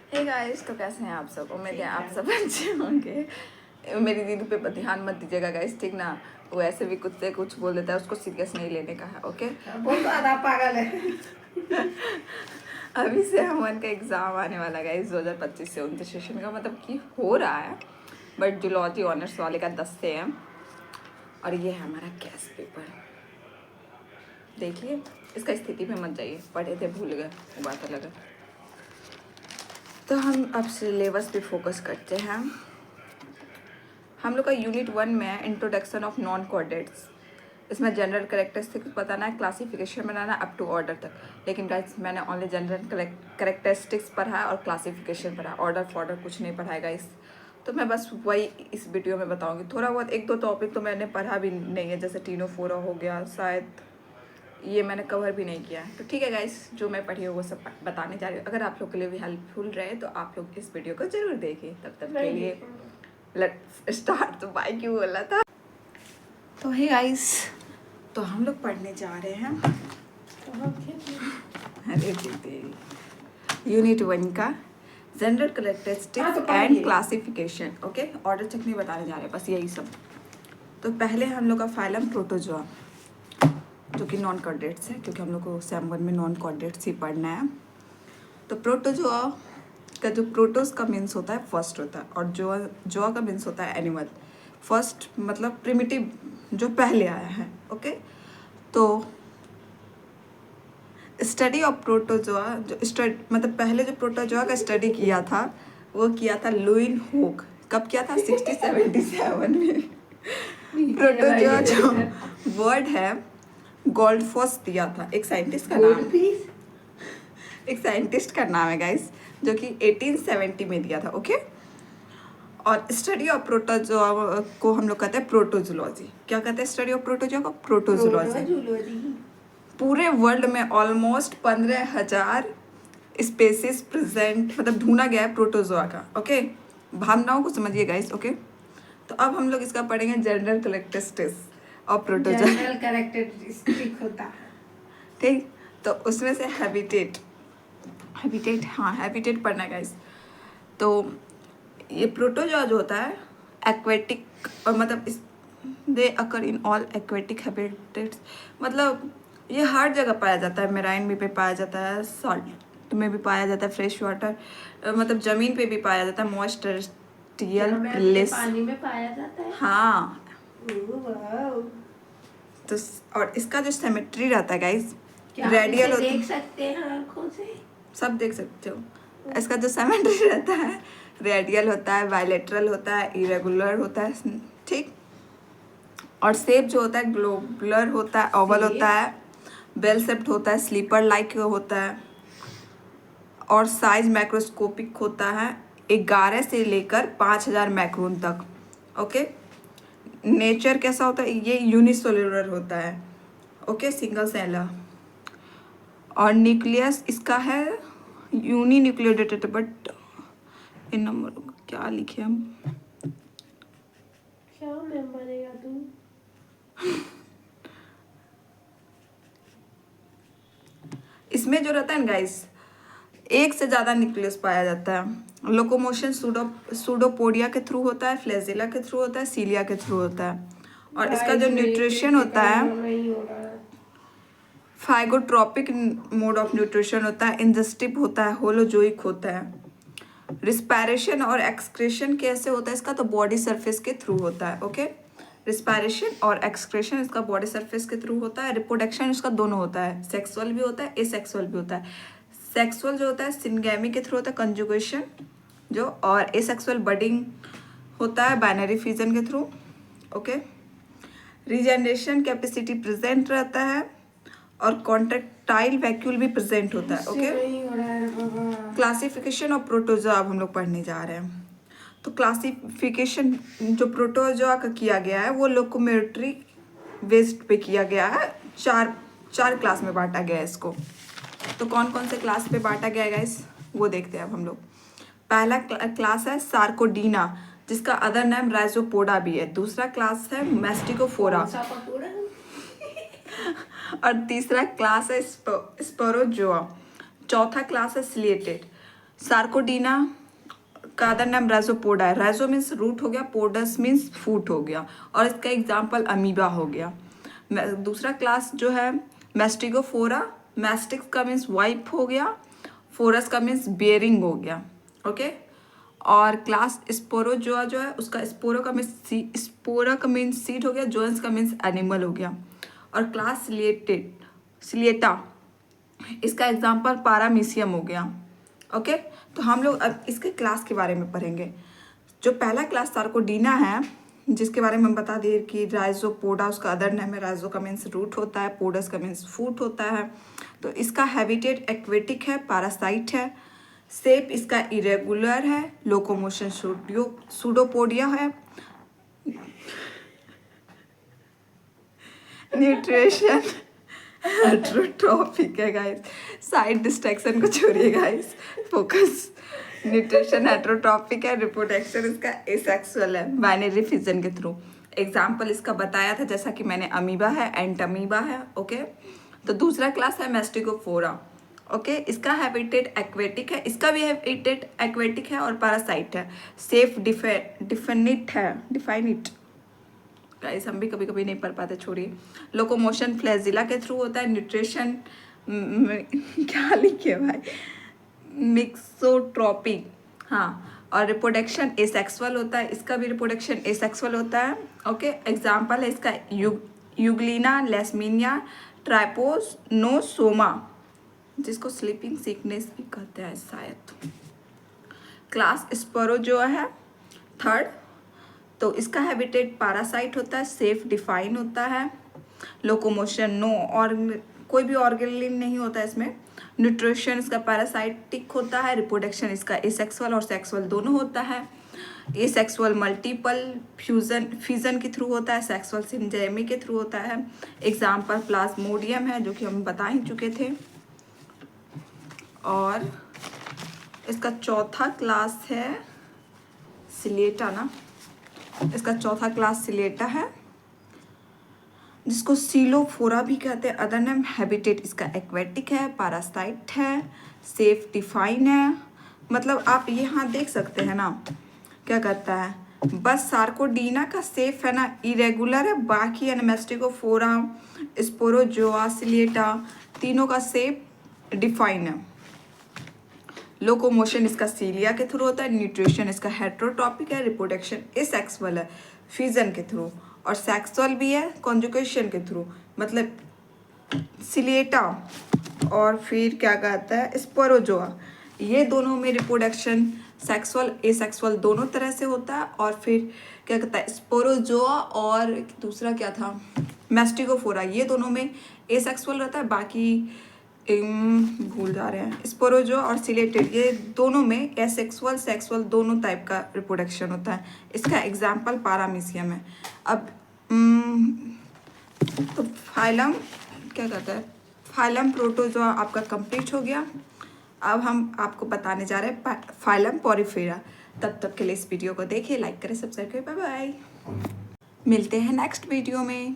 Hey guys, तो कैसे हैं आप सब? उम्मीद है आप सब अच्छे होंगे। मेरी दीदी पे ध्यान मत दीजिएगा गाइस, ठीक ना? वो ऐसे भी कुछ से कुछ बोल देता है, उसको सीरियस नहीं लेने का है, ओके? वो तो आधा पागल है। अभी से हमन का एग्ज़ाम आने वाला गाइस 2025 से 29 सेशन का, मतलब कि हो रहा है, बट जूलॉजी ऑनर्स वाले का 10 से है। और ये है हमारा कैश पेपर। देखिए, इसका स्थिति पे मत जाइए, पढ़े थे भूल गए, वो बात अलग है। तो हम अब सिलेबस पे फोकस करते हैं। हम लोग का यूनिट 1 में है इंट्रोडक्शन ऑफ नॉन कोऑर्डिनेट्स। इसमें जनरल कैरेक्टरिस्टिक्स बताना है, क्लासिफिकेशन बनाना है अप टू ऑर्डर तक। लेकिन गाइस मैंने ओनली जनरल कैरेक्टरिस्टिक्स पढ़ा है और क्लासिफिकेशन पढ़ा है, ऑर्डर फॉर्डर कुछ नहीं पढ़ा है गाइस। तो मैं बस वही इस वीडियो में बताऊंगी। थोड़ा बहुत एक दो टॉपिक तो मैंने पढ़ा भी नहीं है, जैसे टीनोफोरा हो गया, शायद ये मैंने कवर भी नहीं किया है। तो ठीक है गाइस, जो मैं पढ़ी हूँ वो सब बताने जा रही हूँ। अगर आप लोग के लिए भी हेल्पफुल रहे तो आप लोग इस वीडियो को जरूर देखें। तब तक के लिए स्टार्ट। तो बाय क्यों बोला था? तो हे गाइस, तो हम लोग पढ़ने जा रहे हैं। अरे दीदी, यूनिट 1 का general characteristics and classification, okay? Order check नहीं बताने जा रहे, बस यही सब। तो पहले हम लोग का फाइलम प्रोटोजोआ, जो कि नॉन कोऑर्डिनेट्स है, क्योंकि हम लोग को सेम 1 में नॉन कोऑर्डिनेट्स ही पढ़ना है। तो प्रोटोजोआ का जो प्रोटोस का मीन्स होता है फर्स्ट होता है, और जोआ का मीन्स होता है एनिमल। फर्स्ट मतलब प्रिमिटिव, जो पहले आया है, ओके? तो स्टडी ऑफ प्रोटोजोआ, जो मतलब पहले जो प्रोटोजोआ का स्टडी किया था वो किया था लुइन हुक। कब किया था? 1677 में। प्रोटोजोआ जो वर्ड है गोल्डफॉस दिया था, एक साइंटिस्ट का नाम, एक साइंटिस्ट का नाम है गाइस, जो कि 1870 में दिया था, ओके? और स्टडी ऑफ प्रोटोजोआ को हम लोग कहते हैं प्रोटोजोलॉजी। क्या कहते हैं स्टडी ऑफ प्रोटोजोआ को? प्रोटोजोलॉजी। पूरे वर्ल्ड में ऑलमोस्ट 15,000 स्पेसिस प्रेजेंट, मतलब ढूंढा गया है प्रोटोजोआ का, ओके? भावनाओं को समझिए गाइस, ओके? तो अब हम लोग इसका पढ़ेंगे general characteristics of protozoa. General characteristic होता है, ठीक? तो उसमें से हैबिटेट, हाँ हैबिटेट पढ़ना है गाइस। तो ये प्रोटोजोआ जो होता है एक्वेटिक, और मतलब इस दे अकर इन ऑल एक्वेटिक हैबिटेट्स, मतलब ये हर जगह पाया जाता है। मेराइन में भी पाया जाता है, सॉल्ट में भी पाया जाता है, फ्रेश वाटर, मतलब ज़मीन पे भी पाया जाता है, मॉइस्ट टेरेस्ट्रियल प्लेस, पानी में पाया जाता है। हाँ। वाओ। तो और इसका जो सिमेट्री रहता है गाइस, क्या रेडियल आप इसे होता है, देख सकते हैं आंखों से? सब देख सकते हो। इसका जो सिमेट्री रहता है रेडियल होता है, बायलेटरल होता है, इरेगुलर होता है, ठीक? और शेप जो होता है ग्लोबुलर होता है, ओवल होता है, बेल शेप्ड होता है, स्लीपर लाइक होता है, और साइज मैक्रोस्कोपिक होता है, 11 से लेकर 5,000 मैक्रोन तक, ओके? नेचर कैसा होता है? ये यूनिसेलुलर होता है, ओके? Single seller. और न्यूक्लियस इसका है यूनी न्यूक्लियोडेटेड, बट इन नंबर क्या लिखे हम? क्या मैं बनेगा तू? इसमें जो रहता है ना गाइस, एक से ज़्यादा न्यूक्लियस पाया जाता है। लोकोमोशन सूडोपोडिया के थ्रू होता है, फ्लैजिला के थ्रू होता है, सीलिया के थ्रू होता है। और इसका जो न्यूट्रिशन होता है फाइगोट्रोपिक मोड ऑफ न्यूट्रिशन होता है, इंजेस्टिव होता है, होलोजोइक होता है। रिस्पायरेशन और एक्सक्रेशन कैसे होता है इसका? तो बॉडी सरफेस के थ्रू होता है, ओके? रिस्पायरेशन और एक्सक्रेशन इसका बॉडी सरफेस के थ्रू होता है। रिप्रोडक्शन इसका दोनों होता है, सेक्सुअल भी होता है, एसेक्सुअल भी होता है। सेक्सुअल जो होता है सिनगैमी के थ्रू होता है, कंजुगेशन जो, और एसेक्सुअल बडिंग होता है बाइनरी फिजन के through, okay? Regeneration capacity present रहता है, और कॉन्ट्रेक्टाइल वैक्यूल भी प्रेजेंट होता है, ओके? क्लासिफिकेशन ऑफ प्रोटोजोआ अब हम लोग पढ़ने जा रहे हैं। तो क्लासिफिकेशन जो प्रोटोजोआ का किया गया है वो लोकोमोटरी वेस्ट पे किया गया है। चार क्लास में बांटा गया है इसको। तो कौन कौन से क्लास पे बांटा गया है गाइस, वो देखते हैं अब हम लोग। पहला क्लास है सार्कोडीना, जिसका अदर नाम राइजोपोडा भी है। दूसरा क्लास है मैस्टिकोफोरा, और तीसरा क्लास है स्पोरोजोआ। चौथा क्लास है सिलिएटेड। सार्कोडीना का अदर नाम राइजोपोडा है। राइजो मीन्स रूट हो गया, पोडस मीन्स फूट हो गया, और इसका एग्जाम्पल अमीबा हो गया। दूसरा क्लास जो है मैस्टिगोफोरा, मैस्टिक्स का मीन्स वाइप हो गया, फोरस का मीन्स बियरिंग हो गया। ओके, और क्लास स्पोरोजोआ जो है उसका स्पोरो का मीन्स स्पोरा का मीन्स सीड हो गया, जोन्स का मीन्स एनिमल हो गया। और क्लास सिलिएटा, इसका एग्जाम्पल पारामीसियम हो गया। ओके, तो हम लोग अब इसके क्लास के बारे में पढ़ेंगे। जो पहला क्लास सार्कोडीना है, जिसके बारे में हम बता दिए कि राइजोपोडा उसका अदर नेम है, राइजो का मीन्स रूट होता है, पोडस का मीन्स फूट होता है। तो इसका हैबिटेट एक्वेटिक है, पैरासाइट है, शेप इसका इरेगुलर है, लोकोमोशन सूडोपोडिया है, न्यूट्रिशन हेट्रोट्रॉपिक है गाइस, साइड डिस्ट्रैक्शन को छोड़िए गाइस, फोकस। न्यूट्रिशन हेट्रोट्रॉपिक है, रिप्रोडक्शन इसका एसेक्सुअल है, बाइनरी फिजन के थ्रू। एग्जाम्पल इसका बताया था जैसा कि मैंने, अमीबा है, एंटमीबा है। ओके, तो दूसरा क्लास है मैस्टिगोफोरा। ओके, इसका हैबिटेट एक्वेटिक है, इसका भी हैबिटेट एक्वेटिक है और पैरासाइट है, सेफ डिफिनिट है, डिफाइनिट गाइस, हम भी कभी कभी नहीं पढ़ पाते, छोड़िए। लोकोमोशन फ्लैजिला के थ्रू होता है, न्यूट्रिशन क्या लिखे भाई, मिक्सोट्रॉपिक, हाँ, और रिप्रोडक्शन एसेक्सुअल होता है, इसका भी रिप्रोडक्शन एसेक्सुअल होता है। ओके, एग्जाम्पल है इसका यूग्लिना, लेस्मीनिया, ट्राइपोनोसोमा, जिसको स्लीपिंग सिकनेस भी कहते हैं शायद। क्लास स्पोरोजोआ है थर्ड, तो इसका हैबिटेट पैरासाइट होता है, सेफ डिफाइन होता है, लोकोमोशन नो और कोई भी ऑर्गेनिज्म नहीं होता है इसमें, न्यूट्रिशन इसका पैरासाइटिक होता है, रिप्रोडक्शन इसका एसेक्सुअल और सेक्सुअल दोनों होता है। एसेक्सुअल मल्टीपल फ्यूजन के थ्रू होता है, सेक्सुअल सिंजेमी के थ्रू होता है। एग्जाम्पल प्लाज्मोडियम है, जो कि हम बता ही चुके थे। और इसका चौथा क्लास है सिलिएटा ना, इसका चौथा क्लास सिलिएटा है, जिसको सीलोफोरा भी कहते हैं। अदर नेम हैबिटेट इसका एक्वेटिक है, पैरासाइट है, सेफ डिफाइन है। मतलब आप यहाँ देख सकते हैं ना क्या करता है, बस सार्कोडीना का सेफ है ना इरेगुलर है, बाकी है मैस्टिगोफोरा, स्पोरोजोआ, सिलिएटा तीनों का सेफ डिफाइन है। लोकोमोशन इसका सीलिया के थ्रू होता है, न्यूट्रिशन इसका हेट्रोट्रॉपिक है, रिप्रोडक्शन एसेक्सुअल है फ्यूजन के थ्रू, और सेक्सुअल भी है कॉन्जुगेशन के थ्रू। मतलब सिलिएटा और फिर क्या कहता है स्पोरोजोआ, ये दोनों में रिप्रोडक्शन सेक्सुअल एसेक्सुअल दोनों तरह से होता है। और फिर क्या कहता है स्पोरोजोआ और दूसरा क्या था मैस्टिगोफोरा, ये दोनों में एसेक्सुअल रहता है, बाकी भूल जा रहे हैं। स्पोरोजोआ और सिलेटेड ये दोनों में एसेक्सुअल सेक्सुअल दोनों टाइप का रिप्रोडक्शन होता है। इसका एग्जाम्पल पारामीसियम है। अब तो फाइलम क्या कहता है, फाइलम प्रोटोजोआ आपका कंप्लीट हो गया। अब हम आपको बताने जा रहे हैं फाइलम पॉरीफेरा। तब तक के लिए इस वीडियो को देखिए, लाइक करें, सब्सक्राइब करें। बाय बाय, मिलते हैं नेक्स्ट वीडियो में।